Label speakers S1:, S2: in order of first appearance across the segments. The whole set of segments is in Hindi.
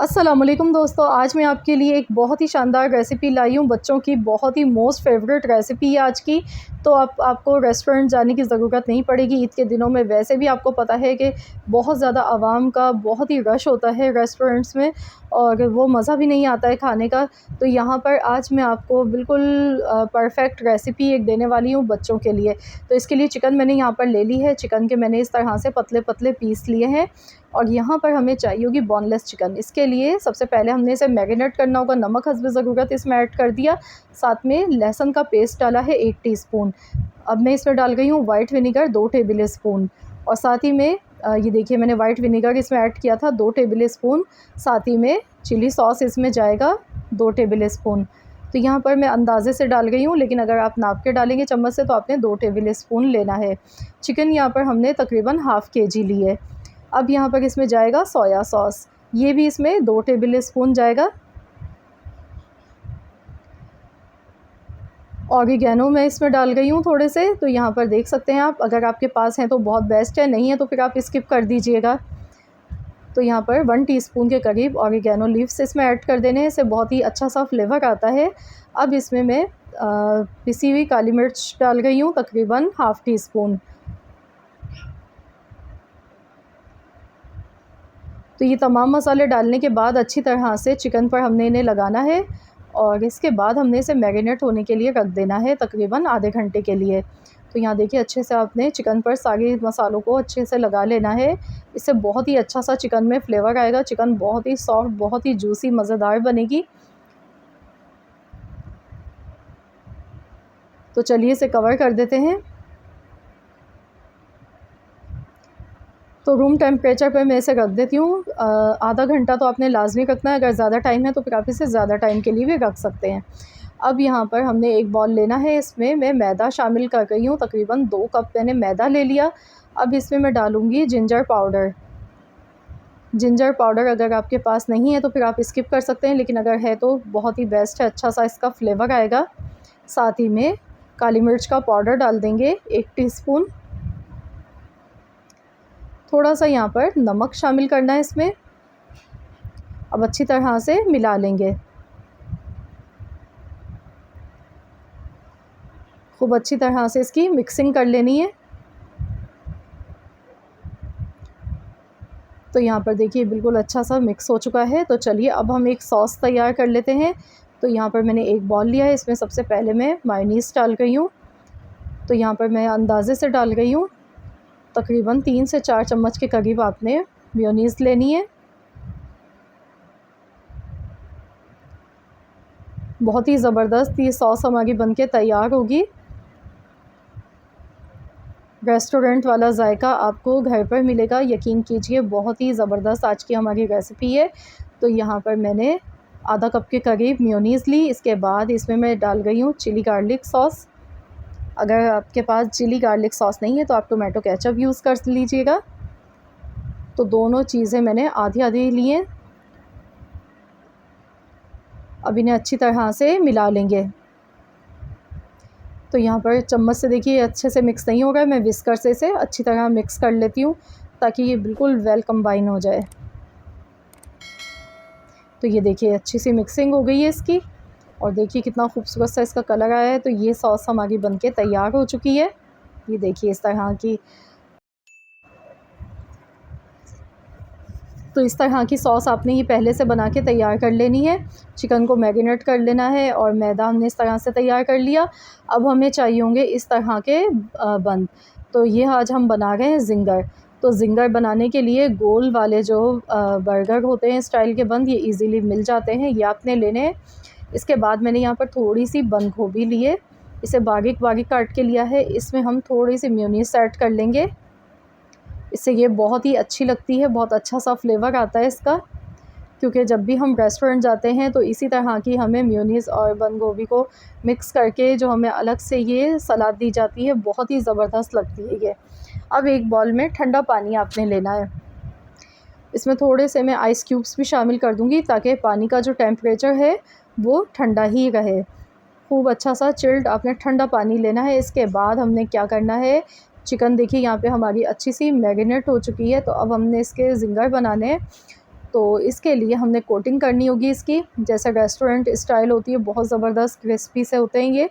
S1: अस्सलामुअलैकुम दोस्तों, आज मैं आपके लिए एक बहुत ही शानदार रेसिपी लाई हूँ। बच्चों की बहुत ही मोस्ट फेवरेट रेसिपी है आज की। तो आपको रेस्टोरेंट जाने की ज़रूरत नहीं पड़ेगी। ईद के दिनों में वैसे भी आपको पता है कि बहुत ज़्यादा आवाम का बहुत ही रश होता है रेस्टोरेंट्स में और वो मज़ा भी नहीं आता है खाने का। तो यहाँ पर आज मैं आपको बिल्कुल परफ़ेक्ट रेसिपी एक देने वाली हूँ बच्चों के लिए। तो इसके लिए चिकन मैंने यहाँ पर ले ली है। चिकन के मैंने इस तरह से पतले-पतले पीस लिए हैं और यहाँ पर हमें चाहिए होगी बोनलेस चिकन। इसके लिए सबसे पहले हमने इसे मैरिनेट करना होगा। नमक हस्बे ज़रूरत इसमें ऐड कर दिया, साथ में लहसुन का पेस्ट डाला है 1 टीस्पून। अब मैं इसमें डाल गई हूँ वाइट विनेगर 2 टेबल स्पून और साथ ही में ये देखिए मैंने वाइट विनेगर इसमें ऐड किया था 2 टेबल स्पून। साथ ही में चिली सॉस इसमें जाएगा 2 टेबल स्पून। तो यहाँ पर मैं अंदाज़े से डाल गई हूँ, लेकिन अगर आप नाप के डालेंगे चम्मच से तो आपने 2 टेबल स्पून लेना है। चिकन यहाँ पर हमने तकरीबन हाफ़ केजी ली है। अब यहाँ पर इसमें जाएगा सोया सॉस, ये भी इसमें 2 टेबल स्पून जाएगा। ऑरिगेनो मैं इसमें डाल गई हूँ थोड़े से, तो यहाँ पर देख सकते हैं आप। अगर आपके पास हैं तो बहुत बेस्ट है, नहीं है तो फिर आप स्किप कर दीजिएगा। तो यहाँ पर 1 टीस्पून के करीब ऑरिगेनो लीव्स इसमें ऐड कर देने हैं, इससे बहुत ही अच्छा सा फ्लेवर आता है। अब इसमें मैं पिसी हुई काली मिर्च डाल गई हूँ तकरीबन हाफ़ टी स्पून। तो ये तमाम मसाले डालने के बाद अच्छी तरह से चिकन पर हमने इन्हें लगाना है और इसके बाद हमने इसे मैरिनेट होने के लिए रख देना है तकरीबन आधे घंटे के लिए। तो यहाँ देखिए अच्छे से आपने चिकन पर सारे मसालों को अच्छे से लगा लेना है। इससे बहुत ही अच्छा सा चिकन में फ्लेवर आएगा। चिकन बहुत ही सॉफ्ट, बहुत ही जूसी, मज़ेदार बनेगी। तो चलिए इसे कवर कर देते हैं। तो रूम टेम्परेचर पे मैं इसे रख देती हूँ। आधा घंटा तो आपने लाज़मी रखना है। अगर ज़्यादा टाइम है तो फिर आप इसे ज़्यादा टाइम के लिए भी रख सकते हैं। अब यहाँ पर हमने एक बॉल लेना है, इसमें मैं मैदा शामिल कर रही हूँ। तकरीबन 2 कप मैंने मैदा ले लिया। अब इसमें मैं डालूँगी जिंजर पाउडर। जिंजर पाउडर अगर आपके पास नहीं है तो फिर आप स्किप कर सकते हैं, लेकिन अगर है तो बहुत ही बेस्ट है, अच्छा सा इसका फ्लेवर आएगा। साथ ही में काली मिर्च का पाउडर डाल देंगे 1 टीस्पून। थोड़ा सा यहाँ पर नमक शामिल करना है इसमें। अब अच्छी तरह से मिला लेंगे। खूब अच्छी तरह से इसकी मिक्सिंग कर लेनी है। तो यहाँ पर देखिए बिल्कुल अच्छा सा मिक्स हो चुका है। तो चलिए अब हम एक सॉस तैयार कर लेते हैं। तो यहाँ पर मैंने एक बॉल लिया है, इसमें सबसे पहले मैं मायोनीज़ डाल गई हूँ। तो यहाँ पर मैं अंदाज़े से डाल गई हूँ, तकरीबन 3 से 4 चम्मच के करीब आपने मेयोनीज़ लेनी है। बहुत ही ज़बरदस्त ये सॉस हमारी बनके तैयार होगी। रेस्टोरेंट वाला जायका आपको घर पर मिलेगा, यकीन कीजिए। बहुत ही ज़बरदस्त आज की हमारी रेसिपी है। तो यहाँ पर मैंने आधा कप के करीब मेयोनीज़ ली। इसके बाद इसमें मैं डाल गई हूँ चिली गार्लिक सॉस। अगर आपके पास चिली गार्लिक सॉस नहीं है तो आप टोमेटो केचप यूज़ कर लीजिएगा। तो दोनों चीज़ें मैंने आधी-आधी ली हैं। अब इन्हें अच्छी तरह से मिला लेंगे। तो यहाँ पर चम्मच से देखिए अच्छे से मिक्स नहीं हो रहा है, मैं विस्कर से इसे अच्छी तरह मिक्स कर लेती हूँ ताकि ये बिल्कुल वेल कंबाइन हो जाए। तो ये देखिए अच्छी सी मिक्सिंग हो गई है इसकी और देखिए कितना खूबसूरत सा इसका कलर आया है। तो ये सॉस हमारी बनके तैयार हो चुकी है। ये देखिए इस तरह की। तो इस तरह की सॉस आपने ये पहले से बना के तैयार कर लेनी है। चिकन को मैरिनेट कर लेना है और मैदा हमने इस तरह से तैयार कर लिया। अब हमें चाहिए होंगे इस तरह के बन। तो ये आज हम बना रहे हैं ज़िंगर। तो ज़िंगर बनाने के लिए गोल वाले जो बर्गर होते हैं स्टाइल के बन, ये ईज़िली मिल जाते हैं, ये आपने लेने हैं। इसके बाद मैंने यहाँ पर थोड़ी सी बंद गोभी ली है, इसे बारीक-बारीक काट के लिया है। इसमें हम थोड़ी सी मेयोनीज़ ऐड कर लेंगे, इससे ये बहुत ही अच्छी लगती है, बहुत अच्छा सा फ्लेवर आता है इसका। क्योंकि जब भी हम रेस्टोरेंट जाते हैं तो इसी तरह की हमें मेयोनीज़ और बंद गोभी को मिक्स करके जो हमें अलग से ये सलाद दी जाती है, बहुत ही ज़बरदस्त लगती है ये। अब एक बाउल में ठंडा पानी आपने लेना है। इसमें थोड़े से मैं आइस क्यूब्स भी शामिल कर दूँगी ताकि पानी का जो टेम्परेचर है वो ठंडा ही रहे। खूब अच्छा सा चिल्ड आपने ठंडा पानी लेना है। इसके बाद हमने क्या करना है, चिकन देखिए यहाँ पे हमारी अच्छी सी मैरिनेट हो चुकी है। तो अब हमने इसके ज़िंगर बनाने हैं। तो इसके लिए हमने कोटिंग करनी होगी इसकी, जैसे रेस्टोरेंट स्टाइल होती है, बहुत ज़बरदस्त क्रिस्पी से होते हैं ये।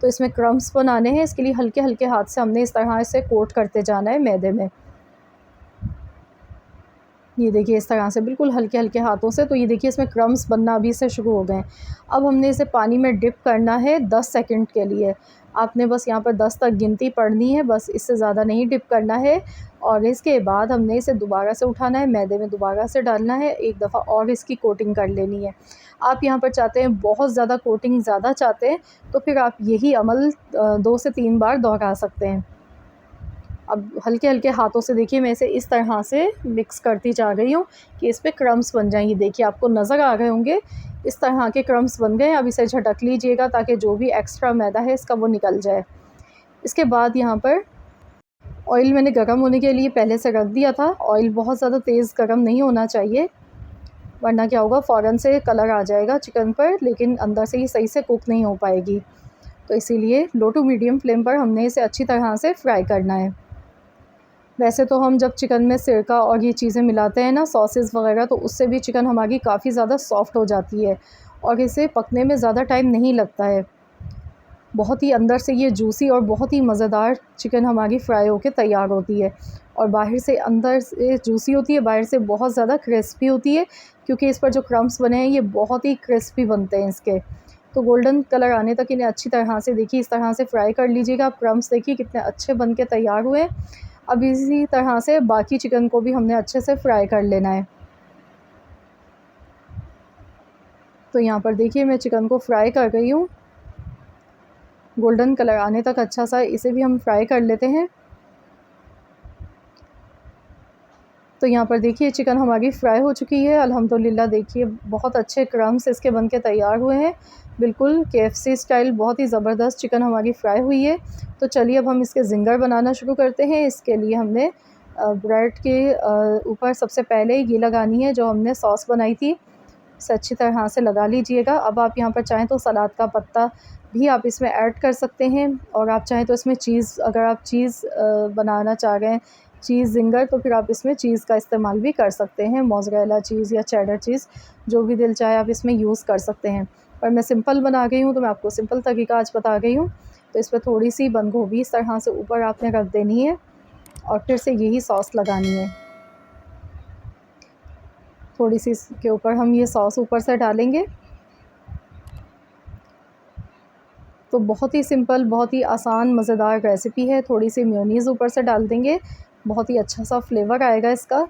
S1: तो इसमें क्रम्स बनाने हैं, इसके लिए हल्के हल्के हाथ से हमने इस तरह से कोट करते जाना है मैदे में। ये देखिए इस तरह से बिल्कुल हल्के हल्के हाथों से। तो ये देखिए इसमें क्रम्स बनना अभी से शुरू हो गए हैं। अब हमने इसे पानी में डिप करना है 10 सेकंड के लिए। आपने बस यहाँ पर 10 तक गिनती पढ़नी है, बस इससे ज़्यादा नहीं डिप करना है। और इसके बाद हमने इसे दोबारा से उठाना है, मैदे में दोबारा से डालना है, एक दफ़ा और इसकी कोटिंग कर लेनी है। आप यहाँ पर चाहते हैं बहुत ज़्यादा कोटिंग ज़्यादा चाहते हैं तो फिर आप यही अमल 2 से 3 बार दोहरा सकते हैं। अब हल्के हल्के हाथों से देखिए मैं इसे इस तरह से मिक्स करती जा रही हूँ कि इस पे क्रम्स बन जाएँ। ये देखिए आपको नज़र आ रहे होंगे इस तरह के क्रम्स बन गए। अब इसे झटक लीजिएगा ताकि जो भी एक्स्ट्रा मैदा है इसका वो निकल जाए। इसके बाद यहाँ पर ऑयल मैंने गर्म होने के लिए पहले से रख दिया था। ऑयल बहुत ज़्यादा तेज़ गर्म नहीं होना चाहिए, वरना क्या होगा फ़ौरन से कलर आ जाएगा चिकन पर, लेकिन अंदर से ही सही से कुक नहीं हो पाएगी। तो इसीलिए लो टू मीडियम फ्लेम पर हमने इसे अच्छी तरह से फ्राई करना है। वैसे तो हम जब चिकन में सिरका और ये चीज़ें मिलाते हैं ना, सॉसेस वगैरह, तो उससे भी चिकन हमारी काफ़ी ज़्यादा सॉफ़्ट हो जाती है और इसे पकने में ज़्यादा टाइम नहीं लगता है। बहुत ही अंदर से ये जूसी और बहुत ही मज़ेदार चिकन हमारी फ्राई होके तैयार होती है। और बाहर से अंदर से जूसी होती है, बाहर से बहुत ज़्यादा क्रिस्पी होती है, क्योंकि इस पर जो क्रम्स बने हैं ये बहुत ही क्रिस्पी बनते हैं इसके। तो गोल्डन कलर आने तक इन्हें अच्छी तरह से देखिए इस तरह से फ्राई कर लीजिएगा। आप क्रम्स देखिए कितने अच्छे बन के तैयार हुए हैं। अब इसी तरह से बाकी चिकन को भी हमने अच्छे से फ्राई कर लेना है। तो यहाँ पर देखिए मैं चिकन को फ्राई कर रही हूँ, गोल्डन कलर आने तक अच्छा सा इसे भी हम फ्राई कर लेते हैं। तो यहाँ पर देखिए चिकन हमारी फ्राई हो चुकी है अल्हम्दुलिल्लाह। देखिए बहुत अच्छे क्रम्स इसके बनके तैयार हुए हैं, बिल्कुल KFC स्टाइल बहुत ही ज़बरदस्त चिकन हमारी फ्राई हुई है। तो चलिए अब हम इसके ज़िंगर बनाना शुरू करते हैं। इसके लिए हमने ब्रेड के ऊपर सबसे पहले ये लगानी है जो हमने सॉस बनाई थी, इसे अच्छी तरह से लगा लीजिएगा। अब आप यहाँ पर चाहें तो सलाद का पत्ता भी आप इसमें ऐड कर सकते हैं, और आप चाहें तो इसमें चीज़, अगर आप चीज़ बनाना चाह रहे हैं चीज़ ज़िंगर, तो फिर आप इसमें चीज़ का इस्तेमाल भी कर सकते हैं, मोज़रेला चीज़ या चेडर चीज़, जो भी दिल चाहे आप इसमें यूज़ कर सकते हैं। पर मैं सिंपल बना गई हूँ तो मैं आपको सिंपल तरीका आज बता गई हूँ। तो इस पर थोड़ी सी बंद गोभी इस तरह से ऊपर आपने रख देनी है और फिर से यही सॉस लगानी है। थोड़ी सी इसके ऊपर हम ये सॉस ऊपर से डालेंगे। तो बहुत ही सिंपल, बहुत ही आसान मज़ेदार रेसिपी है। थोड़ी सी मेयोनीज़ ऊपर से डाल देंगे, बहुत ही अच्छा सा फ्लेवर आएगा इसका।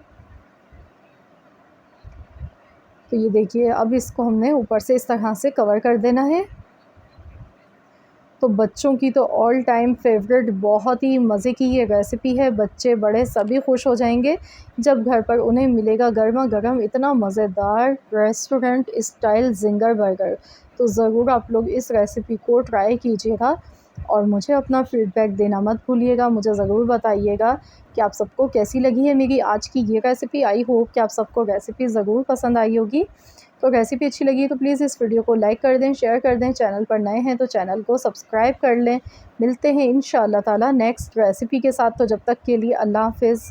S1: तो ये देखिए अब इसको हमने ऊपर से इस तरह से कवर कर देना है। तो बच्चों की तो ऑल टाइम फेवरेट बहुत ही मज़े की ये रेसिपी है। बच्चे बड़े सभी खुश हो जाएंगे जब घर पर उन्हें मिलेगा गर्मा गर्म इतना मज़ेदार रेस्टोरेंट स्टाइल ज़िंगर बर्गर। तो ज़रूर आप लोग इस रेसिपी को ट्राई कीजिएगा और मुझे अपना फ़ीडबैक देना मत भूलिएगा। मुझे ज़रूर बताइएगा कि आप सबको कैसी लगी है मेरी आज की ये रेसिपी। आई होप कि आप सबको रेसिपी ज़रूर पसंद आई होगी। तो रेसिपी अच्छी लगी तो प्लीज़ इस वीडियो को लाइक कर दें, शेयर कर दें। चैनल पर नए हैं तो चैनल को सब्सक्राइब कर लें। मिलते हैं इंशाअल्लाह ताला नेक्स्ट रेसिपी के साथ। तो जब तक के लिए अल्लाह हाफ़िज़।